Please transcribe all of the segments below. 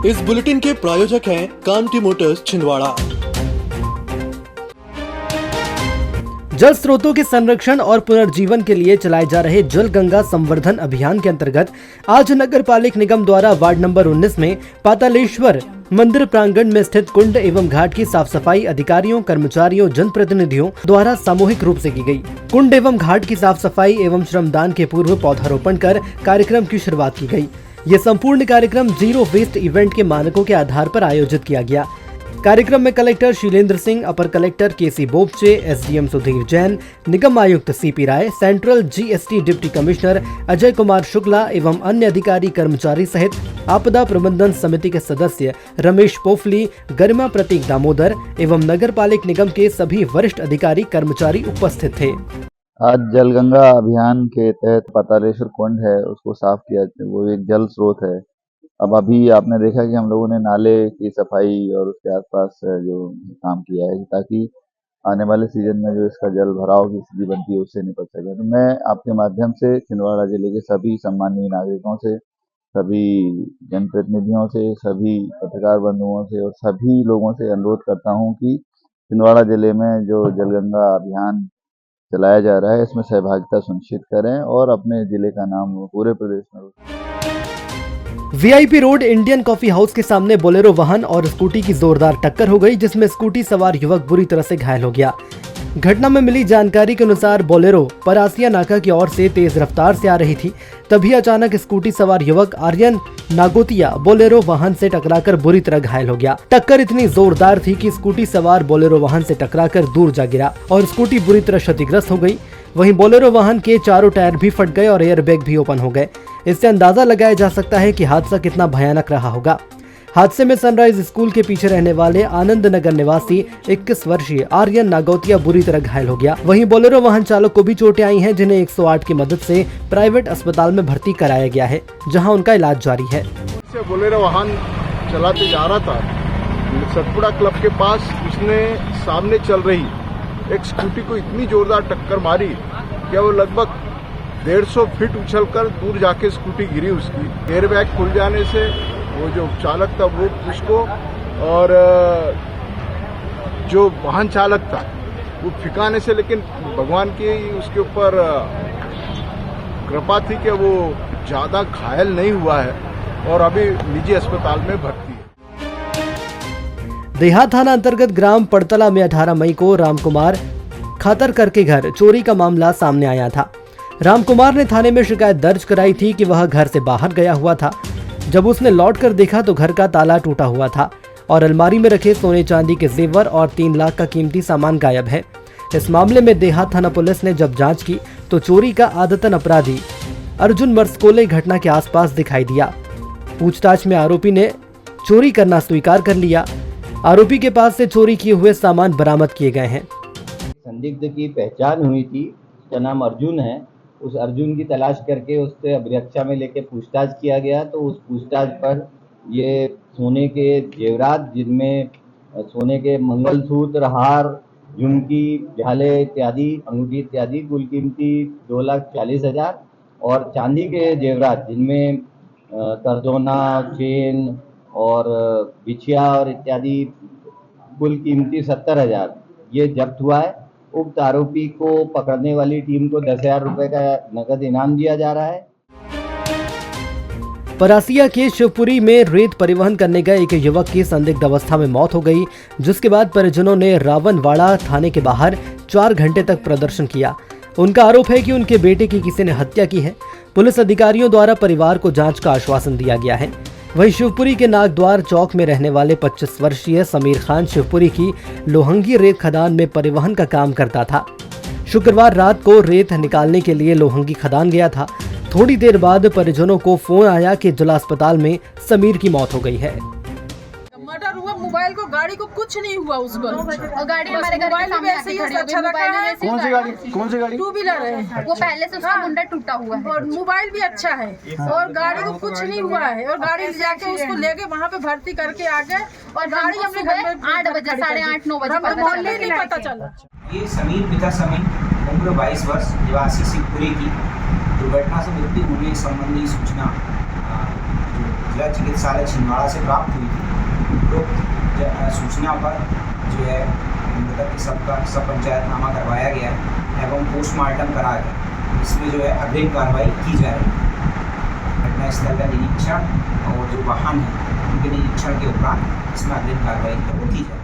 इस बुलेटिन के प्रायोजक हैं कामठी मोटर्स छिंदवाड़ा। जल स्रोतों के संरक्षण और पुनर्जीवन के लिए चलाए जा रहे जल गंगा संवर्धन अभियान के अंतर्गत आज नगर पालिक निगम द्वारा वार्ड नंबर 19 में पातालेश्वर मंदिर प्रांगण में स्थित कुंड एवं घाट की साफ सफाई अधिकारियों, कर्मचारियों, जनप्रतिनिधियों द्वारा सामूहिक रूप से की गई। कुंड एवं घाट की साफ सफाई एवं श्रमदान के पूर्व पौधारोपण कर कार्यक्रम की शुरुआत की गई। ये संपूर्ण कार्यक्रम जीरो वेस्ट इवेंट के मानकों के आधार पर आयोजित किया गया। कार्यक्रम में कलेक्टर शीलेंद्र सिंह, अपर कलेक्टर केसी बोपचे, एसडीएम सुधीर जैन, निगम आयुक्त CP Rai, central GST deputy commissioner Ajay Kumar Shukla एवं अन्य अधिकारी कर्मचारी सहित आपदा प्रबंधन समिति के सदस्य रमेश पोफली, गरिमा प्रतीक दामोदर एवं नगर पालिक निगम के सभी वरिष्ठ अधिकारी कर्मचारी उपस्थित थे। आज जल गंगा अभियान के तहत पातालेश्वर कुंड है उसको साफ किया, वो एक जल स्रोत है। अब अभी आपने देखा कि हम लोगों ने नाले की सफाई और उसके आसपास जो काम किया है ताकि आने वाले सीजन में जो इसका जल भराव की स्थिति बनती है उससे निपट सके। तो मैं आपके माध्यम से छिंदवाड़ा जिले के सभी सम्माननीय नागरिकों से, सभी जनप्रतिनिधियों से, सभी पत्रकार बंधुओं से और सभी लोगों से अनुरोध करता हूं कि छिंदवाड़ा जिले में जो जलगंगा अभियान चलाया जा रहा है इसमें सहभागिता सुनिश्चित करें और अपने जिले का नाम पूरे प्रदेश में। VIP road Indian coffee house के सामने बोलेरो वाहन और स्कूटी की जोरदार टक्कर हो गई, जिसमें स्कूटी सवार युवक बुरी तरह से घायल हो गया। घटना में मिली जानकारी के अनुसार बोलेरो परासिया नाका की ओर से तेज रफ्तार से आ रही थी। तभी अचानक स्कूटी सवार युवक आर्यन नागोतिया बोलेरो वाहन से टकराकर बुरी तरह घायल हो गया। टक्कर इतनी जोरदार थी कि स्कूटी सवार बोलेरो वाहन से टकराकर दूर जा गिरा और स्कूटी बुरी तरह क्षतिग्रस्त हो गई। वहीं बोलेरो वाहन के चारों टायर भी फट गए और एयरबैग भी ओपन हो गए। इससे अंदाजा लगाया जा सकता है कि हादसा कितना भयानक रहा होगा। हादसे में सनराइज स्कूल के पीछे रहने वाले आनंद नगर निवासी 21 वर्षीय आर्यन नागौतिया बुरी तरह घायल हो गया। वहीं बोलेरो वाहन चालक को भी चोटें आई हैं, जिन्हें 108 की मदद से प्राइवेट अस्पताल में भर्ती कराया गया है, जहां उनका इलाज जारी है। बोलेरो वाहन चलाते जा रहा था, सतपुड़ा क्लब के पास उसने सामने चल रही एक स्कूटी को इतनी जोरदार टक्कर मारी कि वो लगभग 150 फीट उछलकर दूर जाके स्कूटी गिरी। उसकी एयरबैग खुल जाने से वो जो चालक था वो उसको और जो वाहन चालक था वो फिकाने से, लेकिन भगवान की उसके ऊपर कृपा थी कि वो ज्यादा घायल नहीं हुआ है और अभी निजी अस्पताल में भर्ती है। देहात थाना अंतर्गत ग्राम पड़तला में 18 मई को रामकुमार खातरकर के घर चोरी का मामला सामने आया था। रामकुमार ने थाने में शिकायत दर्ज कराई थी कि वह घर से बाहर गया हुआ था। जब उसने लौटकर देखा तो घर का ताला टूटा हुआ था और अलमारी में रखे सोने चांदी के जेवर और 3 लाख का कीमती सामान गायब है। इस मामले में देहात थाना पुलिस ने जब जांच की तो चोरी का आदतन अपराधी अर्जुन मर्सकोले घटना के आसपास दिखाई दिया। पूछताछ में आरोपी ने चोरी करना स्वीकार कर लिया। आरोपी के पास से चोरी किए हुए सामान बरामद किए गए हैं। संदिग्ध की पहचान हुई थी, उसका नाम अर्जुन है। उस अर्जुन की तलाश करके उससे अभिरक्षा में लेके पूछताछ किया गया तो उस पूछताछ पर ये सोने के जेवरात, जिनमें सोने के मंगलसूत्र, हार, झुमकी, झाले इत्यादि, अंगूठी इत्यादि, कुल कीमती 2,40,000 और चांदी के जेवरात जिनमें करदोना, चेन और बिछिया और इत्यादि कुल कीमती 70,000 ये जब्त हुआ है। उक्त आरोपी को पकड़ने वाली टीम को 10,000 रुपए का नगद इनाम दिया जा रहा है। परासिया के शिवपुरी में रेत परिवहन करने गए एक युवक की संदिग्ध अवस्था में मौत हो गई, जिसके बाद परिजनों ने रावणवाड़ा थाने के बाहर 4 घंटे तक प्रदर्शन किया। उनका आरोप है कि उनके बेटे की किसी ने हत्या की है। पुलिस अधिकारियों द्वारा परिवार को जांच का आश्वासन दिया गया है। वहीं शिवपुरी के नागद्वार चौक में रहने वाले 25 वर्षीय समीर खान शिवपुरी की लोहंगी रेत खदान में परिवहन का काम करता था। शुक्रवार रात को रेत निकालने के लिए लोहंगी खदान गया था। थोड़ी देर बाद परिजनों को फोन आया कि जिला अस्पताल में समीर की मौत हो गई है। मर्डर हुआ, मोबाइल को, गाड़ी को कुछ नहीं हुआ उसको। और गाड़ी हमारे घर के सामने आके खड़ी हो गई। मोबाइल जैसे कौन सी गाड़ी? 2 व्हीलर है। वो पहले से उसका मुंडा टूटा हुआ है और मोबाइल भी अच्छा है और गाड़ी को कुछ नहीं हुआ है और गाड़ी ले जाके उसको लेके वहाँ पे भर्ती करके आ गए और गाड़ी हमने घर में 8 बजे 8:30 9 बजे नहीं पता चला। ये समीर पिता समीर उम्र 22 वर्ष निवासी शिवपुरी की दुर्घटना से मृत्यु होने संबंधी सूचना जिला चिकित्सालय छिंदवाड़ा से प्राप्त हुई थी। तो सूचना पर जो है मृतक के सब पंचायतनामा करवाया गया एवं पोस्टमार्टम करा गया। इसमें जो है अग्रिम कार्रवाई की जा रही है। घटनास्थल का निरीक्षण और जो वाहन है उनके निरीक्षण के उपरांत इसमें अग्रिम कार्रवाई की जाए।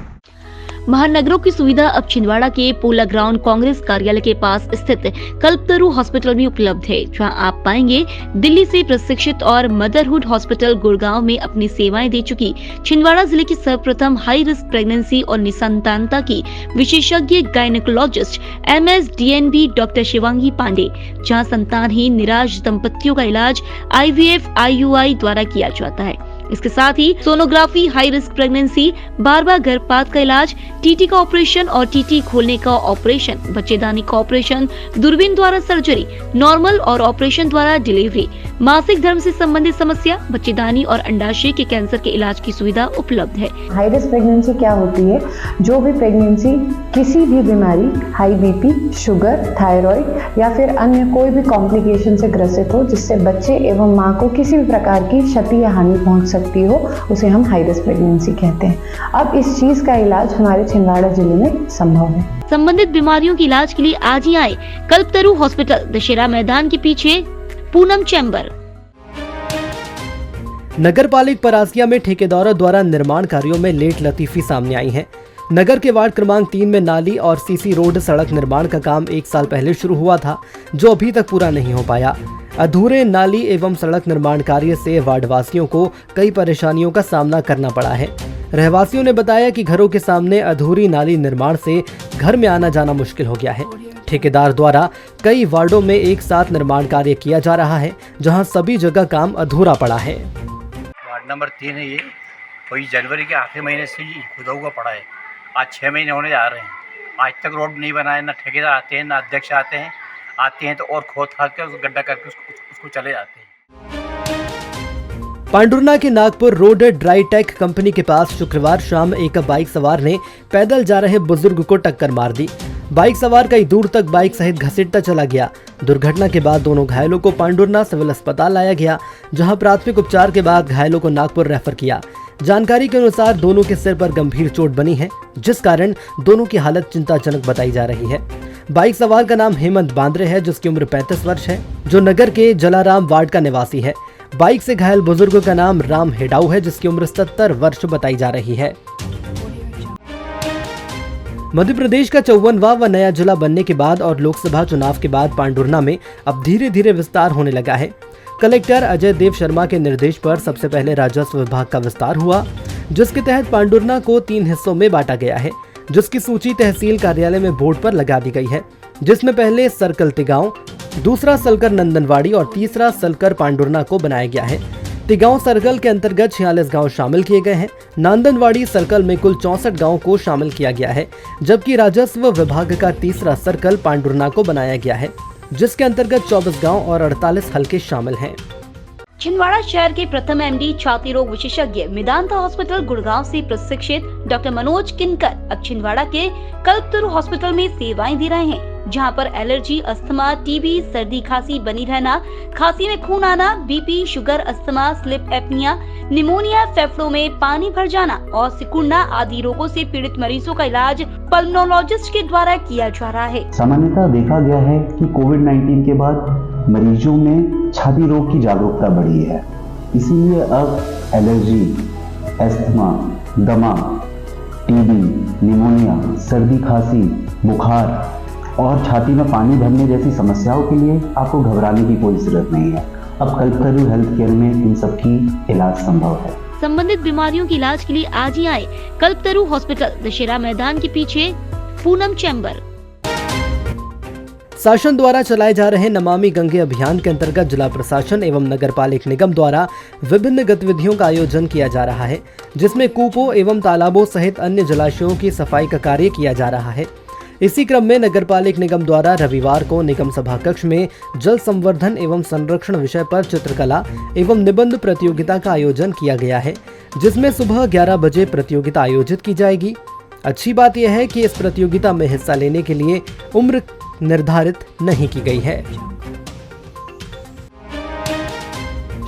महानगरों की सुविधा अब छिंदवाड़ा के पोला ग्राउंड कांग्रेस कार्यालय के पास स्थित कल्पतरु हॉस्पिटल में उपलब्ध है, जहां आप पाएंगे दिल्ली से प्रशिक्षित और मदरहुड हॉस्पिटल गुड़गांव में अपनी सेवाएं दे चुकी छिंदवाड़ा जिले की सर्वप्रथम हाई रिस्क प्रेगनेंसी और निसंतानता की विशेषज्ञ gynaecologist MS DNB doctor Shivangi Pandey, जहाँ संतानहीन निराश दंपतियों का इलाज IVF IUI द्वारा किया जाता है। इसके साथ ही सोनोग्राफी, हाई रिस्क प्रेगनेंसी, बार-बार गर्भपात का इलाज, TT का ऑपरेशन और TT खोलने का ऑपरेशन, बच्चेदानी का ऑपरेशन, दूरबीन द्वारा सर्जरी, नॉर्मल और ऑपरेशन द्वारा डिलीवरी, मासिक धर्म से संबंधित समस्या, बच्चेदानी और अंडाशय के कैंसर के इलाज की सुविधा उपलब्ध है। हाई रिस्क प्रेगनेंसी क्या होती है? जो भी प्रेगनेंसी किसी भी बीमारी, हाई BP, शुगर, थायराइड या फिर अन्य कोई भी कॉम्प्लिकेशन से ग्रसित हो, जिससे बच्चे एवं माँ को किसी भी प्रकार की क्षति या हानि पहुंच सकती हो, उसे हम हाई रिस्क प्रेगनेंसी कहते हैं। अब इस चीज का इलाज हमारे छिंदवाड़ा जिले में संभव है। संबंधित बीमारियों के इलाज के लिए आज ही आए कल्पतरु हॉस्पिटल, दशहरा मैदान के पीछे, पूनम चैम्बर। नगर पालिक परासिया में ठेकेदारों द्वारा निर्माण कार्यों में लेट लतीफी सामने आई है। नगर के वार्ड क्रमांक 3 में नाली और CC रोड सड़क निर्माण का काम 1 साल पहले शुरू हुआ था, जो अभी तक पूरा नहीं हो पाया। अधूरे नाली एवं सड़क निर्माण कार्य से वार्डवासियों को कई परेशानियों का सामना करना पड़ा है। रहवासियों ने बताया कि घरों के सामने अधूरी नाली निर्माण से घर में आना जाना मुश्किल हो गया है। ठेकेदार द्वारा कई वार्डों में एक साथ निर्माण कार्य किया जा रहा है, जहां सभी जगह काम अधूरा पड़ा है। वार्ड नंबर 3 है ये, वही जनवरी के आखिरी महीने से ही खुदा हुआ पड़ा है। आज 6 महीने होने जा रहे हैं, आज तक रोड नहीं बना है। ना ठेकेदार आते हैं, ना अध्यक्ष आते हैं तो और खोद खाद के उसको गड्ढा करके उसको चले जाते हैं। पांडुरना के नागपुर रोड ड्राईटेक कंपनी के पास शुक्रवार शाम एक बाइक सवार ने पैदल जा रहे बुजुर्ग को टक्कर मार दी। बाइक सवार कई दूर तक बाइक सहित घसीटता चला गया। दुर्घटना के बाद दोनों घायलों को पांडुरना सिविल अस्पताल लाया गया, जहां प्राथमिक उपचार के बाद घायलों को नागपुर रेफर किया। जानकारी के अनुसार दोनों के सिर पर गंभीर चोट बनी है, जिस कारण दोनों की हालत चिंताजनक बताई जा रही है। बाइक सवार का नाम हेमंत बांद्रे है, जिसकी उम्र 35 वर्ष है, जो नगर के जलाराम वार्ड का निवासी है। बाइक से घायल बुजुर्ग का नाम राम हेडाऊ है, जिसकी उम्र 70 वर्ष बताई जा रही है। मध्य प्रदेश का 54वां व नया जिला बनने के बाद और लोकसभा चुनाव के बाद पांडुरना में अब धीरे धीरे विस्तार होने लगा है। कलेक्टर अजय देव शर्मा के निर्देश पर सबसे पहले राजस्व विभाग का विस्तार हुआ, जिसके तहत पांडुरना को 3 हिस्सों में बांटा गया है, जिसकी सूची तहसील कार्यालय में बोर्ड पर लगा दी गई है, जिसमें पहले सर्कल तिगांव, दूसरा सर्कल नंदनवाड़ी और तीसरा सर्कल पांडुरना को बनाया गया है। तिगांव सर्कल के अंतर्गत 46 गांव शामिल किए गए हैं। नंदनवाड़ी सर्कल में कुल 64 गांवों को शामिल किया गया है, जबकि राजस्व विभाग का तीसरा सर्कल पांडुरना को बनाया गया है, जिसके अंतर्गत 24 गांव और 48 हलके शामिल हैं। छिंदवाड़ा शहर के प्रथम MD छाती रोग विशेषज्ञ मेदांता हॉस्पिटल गुड़गांव से प्रशिक्षित डॉक्टर मनोज किनकर अब छिंदवाड़ा के कल्पतरु हॉस्पिटल में सेवाएं दे रहे हैं, जहां पर एलर्जी, अस्थमा, TB, सर्दी खांसी बनी रहना, खांसी में खून आना, BP, sugar, asthma, slip apnoea, pneumonia, फेफड़ों में पानी भर जाना और सिकुड़ना आदि रोगों से पीड़ित मरीजों का इलाज पल्मोनोलॉजिस्ट के द्वारा किया जा रहा है। सामान्यतः देखा गया है कि कोविड-19 के बाद मरीजों में छाती रोग की जागरूकता बढ़ी है, इसीलिए अब एलर्जी, अस्थमा, दमा, TB, निमोनिया, सर्दी खांसी, बुखार और छाती में पानी भरने जैसी समस्याओं के लिए आपको घबराने की कोई जरूरत नहीं है। अब कल्पतरु हेल्थ केयर में इन सब की इलाज संभव है। संबंधित बीमारियों के इलाज के लिए आज ही आए कल्पतरु हॉस्पिटल, दशहरा मैदान के पीछे, पूनम चैम्बर। शासन द्वारा चलाए जा रहे नमामि गंगे अभियान के अंतर्गत जिला प्रशासन एवं नगर पालिक निगम द्वारा विभिन्न गतिविधियों का आयोजन किया जा रहा है, जिसमें कूपों एवं तालाबों सहित अन्य जलाशयों की सफाई का कार्य किया जा रहा है। इसी क्रम में नगर पालिक निगम द्वारा रविवार को निगम सभा कक्ष में जल संवर्धन एवं संरक्षण विषय पर चित्रकला एवं निबंध प्रतियोगिता का आयोजन किया गया है, जिसमें सुबह 11 बजे प्रतियोगिता आयोजित की जाएगी। अच्छी बात यह है कि इस प्रतियोगिता में हिस्सा लेने के लिए उम्र निर्धारित नहीं की गई है।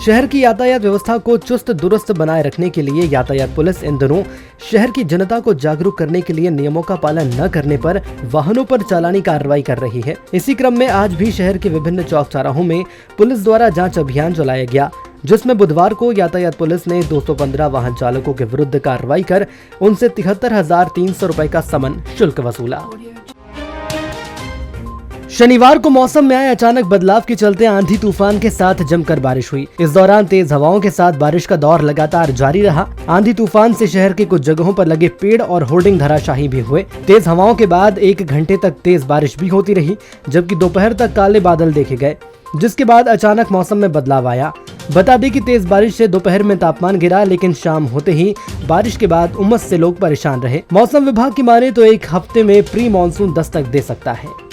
शहर की यातायात व्यवस्था को चुस्त दुरुस्त बनाए रखने के लिए यातायात पुलिस इन दिनों शहर की जनता को जागरूक करने के लिए नियमों का पालन न करने पर वाहनों पर चालानी कार्रवाई कर रही है। इसी क्रम में आज भी शहर के विभिन्न चौक चौराहों में पुलिस द्वारा जांच अभियान चलाया गया, जिसमें बुधवार को यातायात पुलिस ने 215 वाहन चालकों के विरुद्ध कार्रवाई कर उनसे 73,300 रुपए का समन शुल्क वसूला। शनिवार को मौसम में आए अचानक बदलाव के चलते आंधी तूफान के साथ जमकर बारिश हुई। इस दौरान तेज हवाओं के साथ बारिश का दौर लगातार जारी रहा। आंधी तूफान से शहर के कुछ जगहों पर लगे पेड़ और होर्डिंग धराशायी भी हुए। तेज हवाओं के बाद 1 घंटे तक तेज बारिश भी होती रही, जबकि दोपहर तक काले बादल देखे गए, जिसके बाद अचानक मौसम में बदलाव आया। बता दें कि तेज बारिश से दोपहर में तापमान गिरा, लेकिन शाम होते ही बारिश के बाद उमस से लोग परेशान रहे। मौसम विभाग की माने तो 1 हफ्ते में प्री मानसून दस्तक दे सकता है।